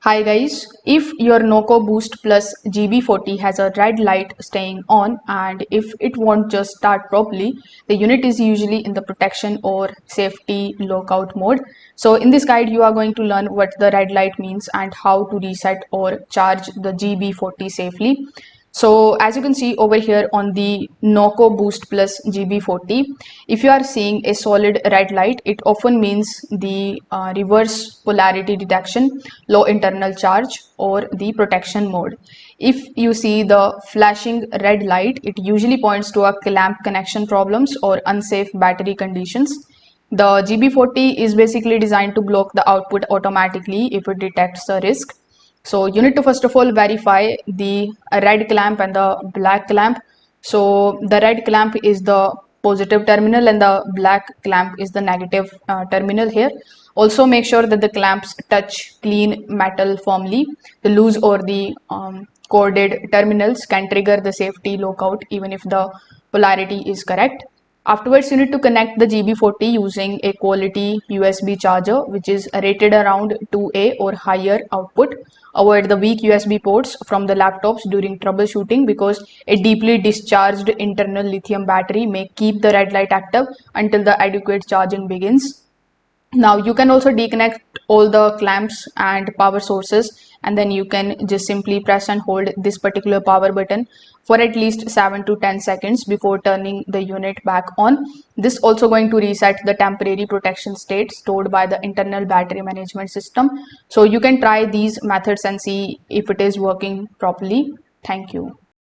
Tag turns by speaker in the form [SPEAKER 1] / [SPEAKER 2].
[SPEAKER 1] Hi guys, if your NOCO Boost Plus GB40 has a red light staying on and if it won't just start properly, the unit is usually in the protection or safety lockout mode. So in this guide, you are going to learn what the red light means and how to reset or charge the GB40 safely. So as you can see over here on the NOCO Boost Plus GB40, if you are seeing a solid red light, it often means the reverse polarity detection, low internal charge, or the protection mode. If you see the flashing red light, it usually points to a clamp connection problems or unsafe battery conditions. The GB40 is basically designed to block the output automatically if it detects a risk. So you need to first of all verify the red clamp and the black clamp. So the red clamp is the positive terminal and the black clamp is the negative terminal here. Also make sure that the clamps touch clean metal firmly. The loose or the corded terminals can trigger the safety lockout even if the polarity is correct. Afterwards, you need to connect the GB40 using a quality USB charger which is rated around 2A or higher output. Avoid the weak USB ports from the laptops during troubleshooting because a deeply discharged internal lithium battery may keep the red light active until the adequate charging begins. Now you can also disconnect all the clamps and power sources, and then you can just simply press and hold this particular power button for at least 7 to 10 seconds before turning the unit back on. This also going to reset the temporary protection state stored by the internal battery management system. So you can try these methods and see if it is working properly. Thank you.